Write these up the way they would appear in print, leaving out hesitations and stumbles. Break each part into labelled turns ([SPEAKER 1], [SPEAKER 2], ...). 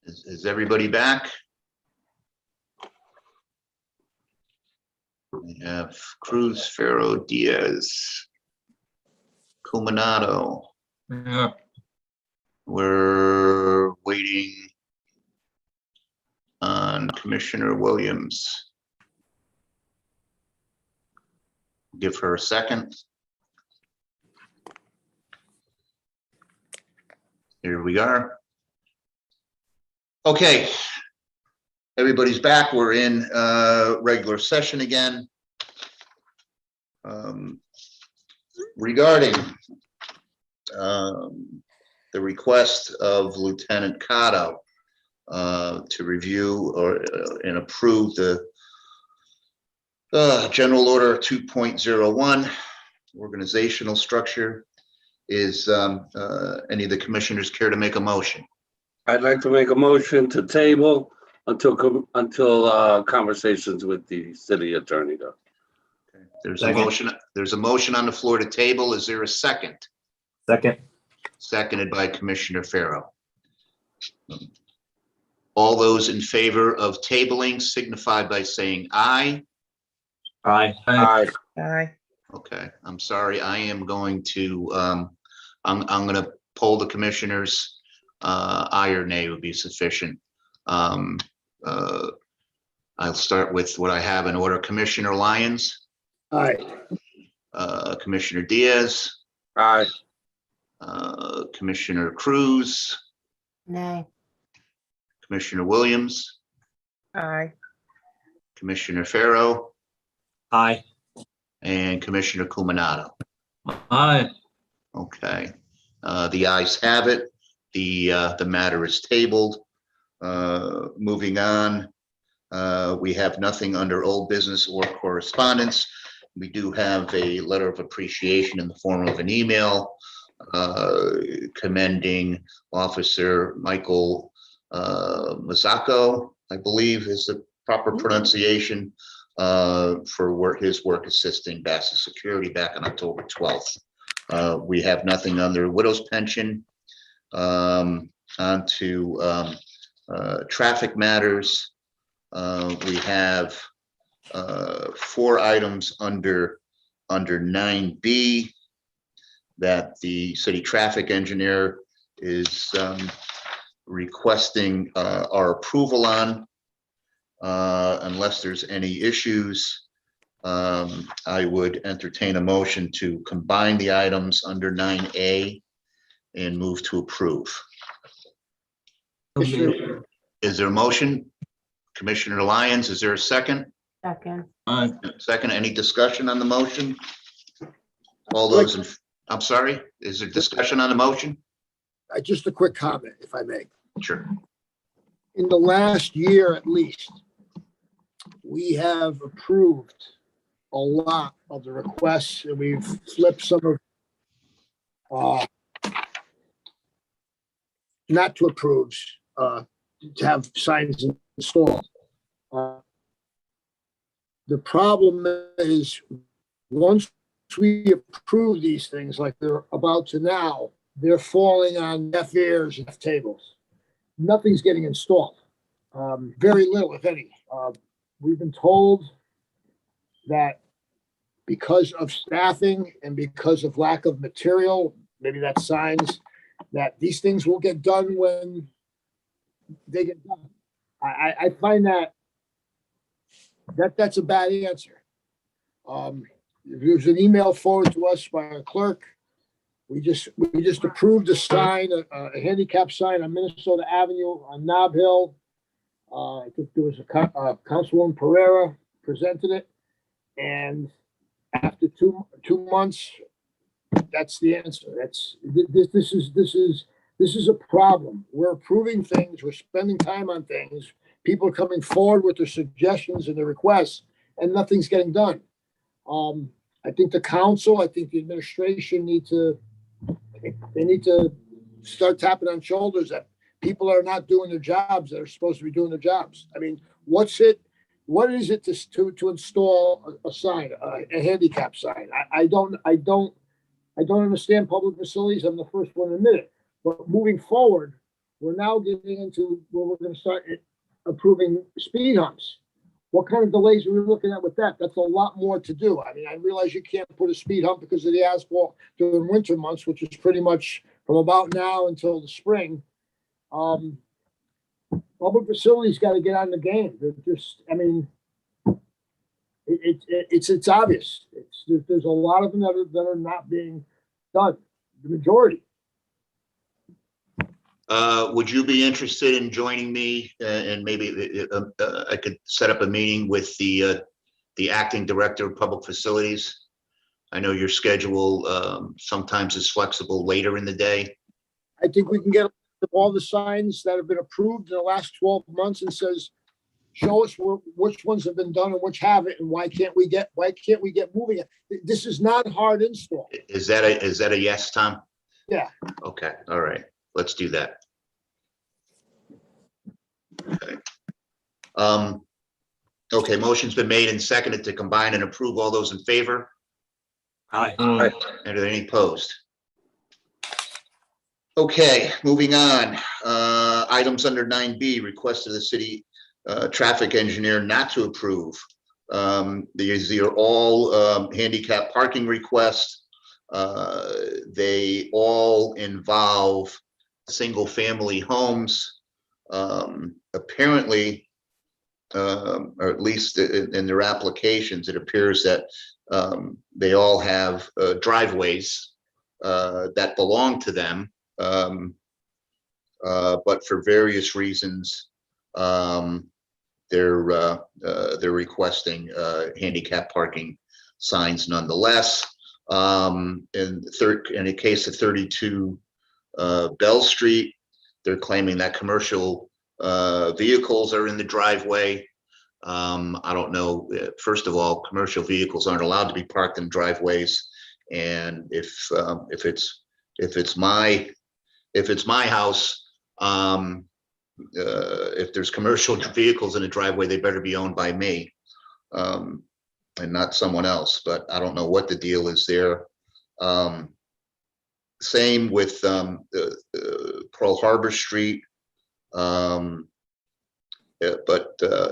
[SPEAKER 1] Is everybody back? We have Cruz, Farrow, Diaz, Cuminato.
[SPEAKER 2] Yeah.
[SPEAKER 1] We're waiting on Commissioner Williams. Give her a second. Here we are. Okay. Everybody's back. We're in regular session again. Regarding the request of Lieutenant Cotto to review and approve the General Order 2.01 organizational structure. Is any of the commissioners care to make a motion?
[SPEAKER 3] I'd like to make a motion to table until conversations with the city attorney go.
[SPEAKER 1] There's a motion. There's a motion on the floor to table. Is there a second?
[SPEAKER 2] Second.
[SPEAKER 1] Seconded by Commissioner Farrow. All those in favor of tabling signify by saying aye.
[SPEAKER 2] Aye.
[SPEAKER 3] Aye.
[SPEAKER 4] Aye.
[SPEAKER 1] Okay, I'm sorry. I am going to, I'm going to poll the commissioners. Aye or nay would be sufficient. I'll start with what I have in order. Commissioner Lyons.
[SPEAKER 3] Aye.
[SPEAKER 1] Commissioner Diaz.
[SPEAKER 3] Aye.
[SPEAKER 1] Commissioner Cruz.
[SPEAKER 4] Nay.
[SPEAKER 1] Commissioner Williams.
[SPEAKER 4] Aye.
[SPEAKER 1] Commissioner Farrow.
[SPEAKER 2] Aye.
[SPEAKER 1] And Commissioner Cuminato.
[SPEAKER 2] Aye.
[SPEAKER 1] Okay, the ayes have it. The matter is tabled. Moving on, we have nothing under old business or correspondence. We do have a letter of appreciation in the form of an email commending Officer Michael Mazzocco, I believe is the proper pronunciation, for his work assisting Bassett Security back on October 12th. We have nothing under widow's pension. On to traffic matters. We have 4 items under 9B that the city traffic engineer is requesting our approval on. Unless there's any issues, I would entertain a motion to combine the items under 9A and move to approve. Is there a motion? Commissioner Lyons, is there a second?
[SPEAKER 4] Second.
[SPEAKER 2] Aye.
[SPEAKER 1] Second, any discussion on the motion? All those, I'm sorry, is there discussion on the motion?
[SPEAKER 5] Just a quick comment, if I may.
[SPEAKER 1] Sure.
[SPEAKER 5] In the last year at least, we have approved a lot of the requests and we've flipped some of not to approve, to have signs installed. The problem is once we approve these things like they're about to now, they're falling on deaf ears and deaf tables. Nothing's getting installed. Very little, if any. We've been told that because of staffing and because of lack of material, maybe that's signs that these things will get done when they get done. I find that's a bad answer. There's an email forwarded to us by our clerk. We just approved a sign, a handicap sign on Minnesota Avenue on Nob Hill. I think there was a Councilwoman Pereira presented it, and after two months, that's the answer. This is a problem. We're approving things. We're spending time on things. People are coming forward with their suggestions and their requests, and nothing's getting done. I think the council, I think the administration need to start tapping on shoulders that people are not doing their jobs that are supposed to be doing their jobs. I mean, what is it to install a sign, a handicap sign? I don't understand public facilities. I'm the first one to admit it. But moving forward, we're now getting into where we're gonna start approving speed humps. What kind of delays are we looking at with that? That's a lot more to do. I mean, I realize you can't put a speed hump because of the asphalt during winter months, which is pretty much from about now until the spring. Public facilities gotta get on the game. They're just, I mean, it's obvious. There's a lot of them that are not being done, the majority.
[SPEAKER 1] Would you be interested in joining me and maybe I could set up a meeting with the acting director of public facilities? I know your schedule sometimes is flexible later in the day.
[SPEAKER 5] I think we can get all the signs that have been approved in the last 12 months and says, show us which ones have been done and which haven't, and why can't we get moving it? This is not hard install.
[SPEAKER 1] Is that a yes, Tom?
[SPEAKER 5] Yeah.
[SPEAKER 1] Okay, all right, let's do that. Okay. Okay, motion's been made and seconded to combine and approve. All those in favor?
[SPEAKER 2] Aye.
[SPEAKER 3] Aye.
[SPEAKER 1] Are there any opposed? Okay, moving on. Items under 9B, request of the city traffic engineer not to approve. These are all handicap parking requests. They all involve single-family homes. Apparently, or at least in their applications, it appears that they all have driveways that belong to them. But for various reasons, they're requesting handicap parking signs nonetheless. In the case of 32 Bell Street, they're claiming that commercial vehicles are in the driveway. I don't know. First of all, commercial vehicles aren't allowed to be parked in driveways, and if it's my house, if there's commercial vehicles in the driveway, they better be owned by me, and not someone else. But I don't know what the deal is there. Same with Pearl Harbor Street. But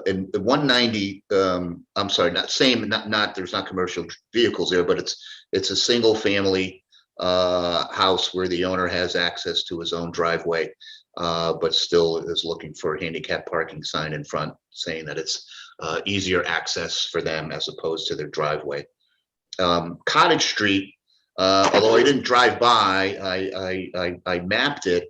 [SPEAKER 1] in 190, I'm sorry, there's not commercial vehicles there, but it's a single family house where the owner has access to his own driveway, but still is looking for a handicap parking sign in front saying that it's easier access for them as opposed to their driveway. Cottage Street, although I didn't drive by, I mapped it.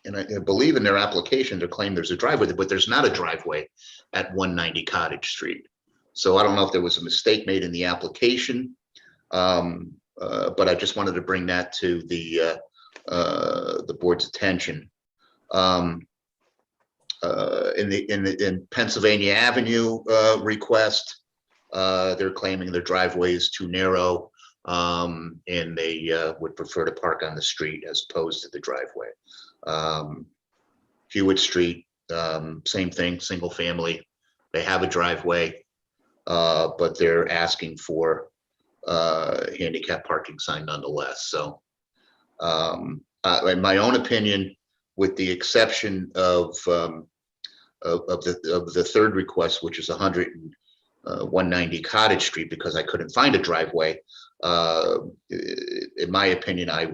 [SPEAKER 1] And I believe in their application, they claim there's a driveway, but there's not a driveway at 190 Cottage Street. So I don't know if there was a mistake made in the application, but I just wanted to bring that to the board's attention. In Pennsylvania Avenue request, they're claiming their driveway is too narrow, and they would prefer to park on the street as opposed to the driveway. Hewitt Street, same thing, single family. They have a driveway, but they're asking for handicap parking sign nonetheless. So, in my own opinion, with the exception of the third request, which is 190 Cottage Street, because I couldn't find a driveway. In my opinion, I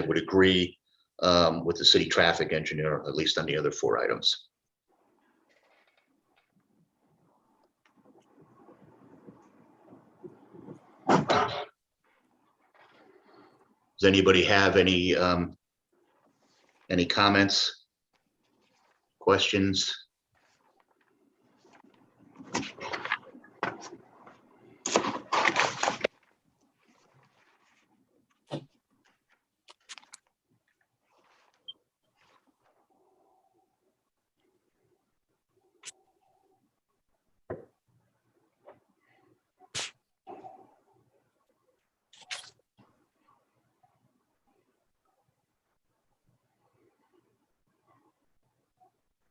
[SPEAKER 1] would agree with the city traffic engineer, at least on the other 4 items. Does anybody have any comments, questions?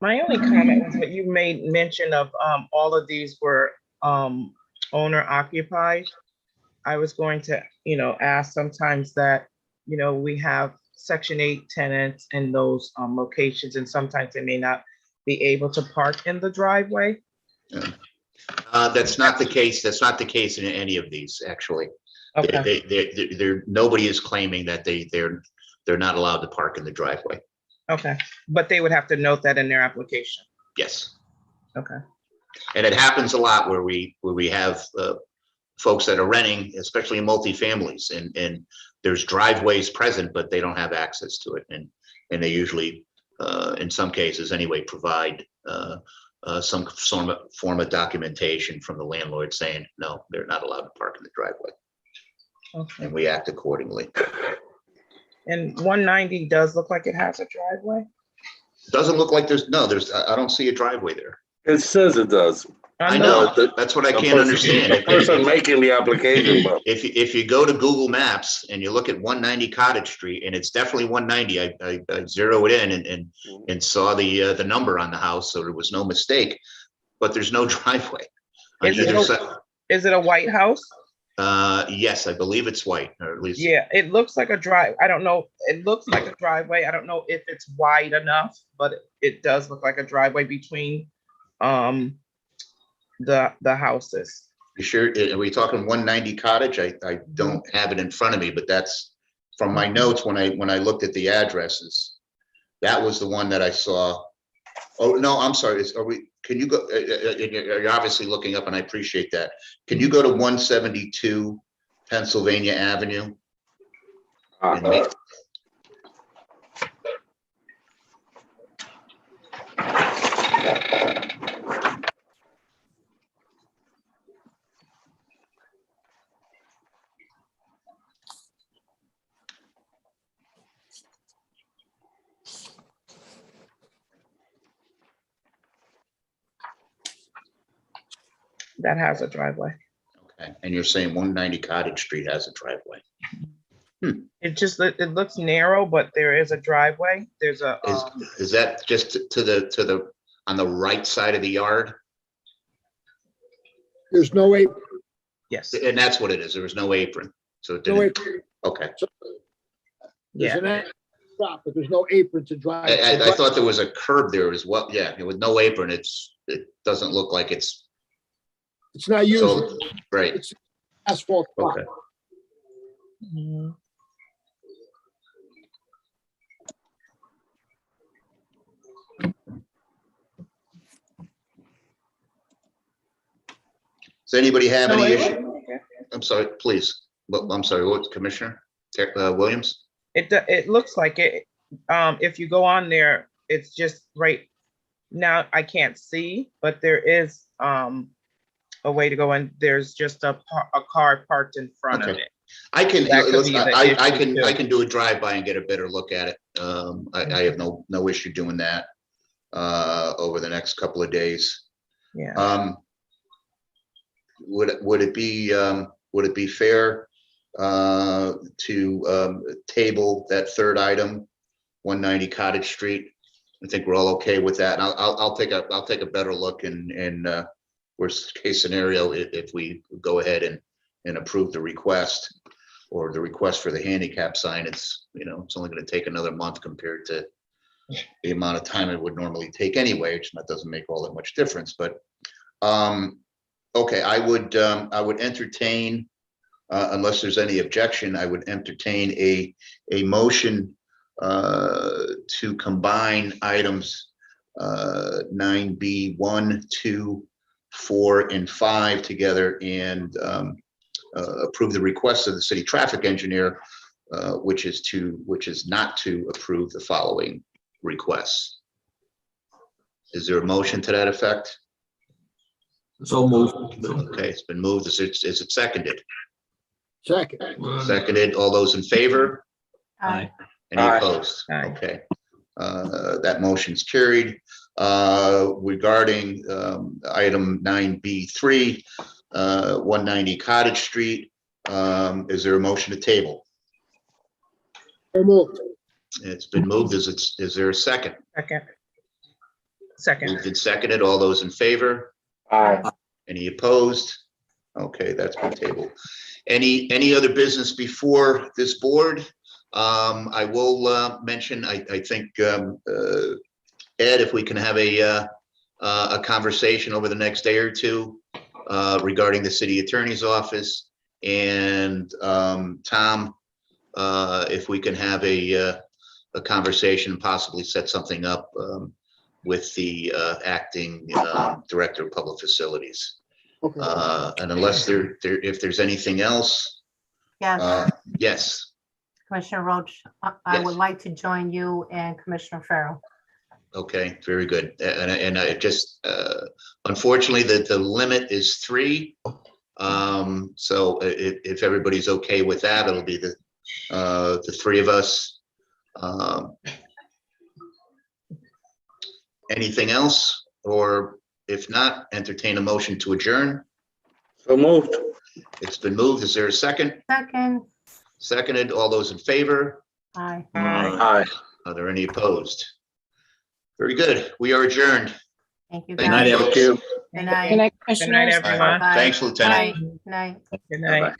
[SPEAKER 6] My only comment was that you made mention of all of these were owner occupied. I was going to, ask sometimes that, we have Section 8 tenants in those locations, and sometimes they may not be able to park in the driveway.
[SPEAKER 1] That's not the case. That's not the case in any of these, actually.
[SPEAKER 6] Okay,
[SPEAKER 1] Nobody is claiming that they're not allowed to park in the driveway.
[SPEAKER 6] okay, but they would have to note that in their application.
[SPEAKER 1] Yes.
[SPEAKER 6] Okay,
[SPEAKER 1] And it happens a lot where we have folks that are renting, especially in multifamilies, and there's driveways present, but they don't have access to it. And they usually, in some cases anyway, provide some form of documentation from the landlord saying, no, they're not allowed to park in the driveway.
[SPEAKER 6] okay.
[SPEAKER 1] And we act accordingly.
[SPEAKER 6] And 190 does look like it has a driveway?
[SPEAKER 1] Doesn't look like I don't see a driveway there.
[SPEAKER 3] It says it does.
[SPEAKER 1] I
[SPEAKER 3] know.
[SPEAKER 1] know, that's what I can't understand.
[SPEAKER 3] The person making the application, but
[SPEAKER 1] If you go to Google Maps and you look at 190 Cottage Street, and it's definitely 190, I zero it in and saw the number on the house, so there was no mistake, but there's no driveway. On
[SPEAKER 6] Is it
[SPEAKER 1] either
[SPEAKER 6] a-
[SPEAKER 1] side.
[SPEAKER 6] Is it a white house?
[SPEAKER 1] Yes, I believe it's white, or at least.
[SPEAKER 6] Yeah, it looks like a drive. I don't know. It looks like a driveway. I don't know if it's wide enough, but it does look like a driveway between the houses.
[SPEAKER 1] You sure? Are we talking 190 Cottage? I don't have it in front of me, but that's from my notes when I looked at the addresses. That was the one that I saw. Oh, no, I'm sorry. Can you go, you're obviously looking up and I appreciate that. Can you go to 172 Pennsylvania Avenue?
[SPEAKER 6] That has a driveway.
[SPEAKER 1] Okay, and you're saying 190 Cottage Street has a driveway?
[SPEAKER 6] It looks narrow, but there is a driveway. There's a,
[SPEAKER 1] Is that just on the right side of the yard?
[SPEAKER 5] There's no apron,
[SPEAKER 6] yes,
[SPEAKER 1] And that's what it is. There was no apron. So it
[SPEAKER 5] no
[SPEAKER 1] didn't,
[SPEAKER 5] apron.
[SPEAKER 1] okay.
[SPEAKER 5] There's
[SPEAKER 6] yeah.
[SPEAKER 5] an apron stop, but there's no apron to drive.
[SPEAKER 1] I thought there was a curb there as well. Yeah, with no apron, it doesn't look like it's,
[SPEAKER 5] It's not used,
[SPEAKER 1] so, right,
[SPEAKER 5] asphalt. block.
[SPEAKER 1] okay.
[SPEAKER 6] Mhm.
[SPEAKER 1] Does anybody have
[SPEAKER 6] No,
[SPEAKER 1] any
[SPEAKER 6] it-
[SPEAKER 1] issue? I'm sorry, please. I'm sorry, what, Commissioner Williams?
[SPEAKER 6] It looks like it. If you go on there, it's just right now. I can't see, but there is a way to go in. There's just a car parked in front of
[SPEAKER 1] Okay.
[SPEAKER 6] it.
[SPEAKER 1] I can,
[SPEAKER 6] That could be the
[SPEAKER 1] I
[SPEAKER 6] issue,
[SPEAKER 1] can,
[SPEAKER 6] too.
[SPEAKER 1] I can do a drive-by and get a better look at it. I have no issue doing that over the next couple of days.
[SPEAKER 6] Yeah.
[SPEAKER 1] Would it be fair to table that third item, 190 Cottage Street? I think we're all okay with that. And I'll take a better look in worst case scenario if we go ahead and approve the request or the request for the handicap sign. It's only going to take another month compared to the amount of time it would normally take anyway, which that doesn't make all that much difference. But okay, I would entertain, unless there's any objection, I would entertain a motion to combine items 9B 1, 2, 4, and 5 together and approve the request of the city traffic engineer, which is not to approve the following requests. Is there a motion to that effect?
[SPEAKER 2] So moved.
[SPEAKER 1] Okay, it's been moved. Is it seconded?
[SPEAKER 5] Second,
[SPEAKER 1] Seconded. All those in favor?
[SPEAKER 2] Aye.
[SPEAKER 1] Any
[SPEAKER 3] Aye.
[SPEAKER 1] opposed?
[SPEAKER 6] Aye.
[SPEAKER 1] Okay. That motion's carried. Regarding item 9B3, 190 Cottage Street, is there a motion to table?
[SPEAKER 5] so moved.
[SPEAKER 1] It's been moved. Is there a second?
[SPEAKER 6] Second.
[SPEAKER 1] Moved and seconded. All those in favor?
[SPEAKER 3] aye.
[SPEAKER 1] Any opposed? Okay, that's been tabled. Any other business before this board? I will mention, I think, Ed, if we can have a conversation over the next day or two regarding the city attorney's office, and Tom, if we can have a conversation and possibly set something up with the acting director of public facilities.
[SPEAKER 5] Okay.
[SPEAKER 1] And unless if there's anything else,
[SPEAKER 4] Yes,
[SPEAKER 1] yes,
[SPEAKER 4] Commissioner Roach, I would
[SPEAKER 1] Yes.
[SPEAKER 4] like to join you and Commissioner Farrell.
[SPEAKER 1] okay, very good. And I just, unfortunately, the limit is 3. So if everybody's okay with that, it'll be the 3 of us. Anything else? Or if not, entertain a motion to adjourn.
[SPEAKER 3] So moved.
[SPEAKER 1] It's been moved. Is there a second?
[SPEAKER 4] Second,
[SPEAKER 1] Seconded. All those in favor?
[SPEAKER 4] aye.
[SPEAKER 3] Aye.
[SPEAKER 1] Are there any opposed? Very good. We are adjourned.
[SPEAKER 4] Thank you,
[SPEAKER 1] Thank
[SPEAKER 4] guys.
[SPEAKER 1] you.
[SPEAKER 3] Thank you.
[SPEAKER 4] Good night.
[SPEAKER 7] Good night,
[SPEAKER 6] Good night,
[SPEAKER 7] Commissioners.
[SPEAKER 6] everyone.
[SPEAKER 4] Bye.
[SPEAKER 1] Thanks, Lieutenant.
[SPEAKER 4] Good night.
[SPEAKER 6] Good night.
[SPEAKER 3] Bye-bye.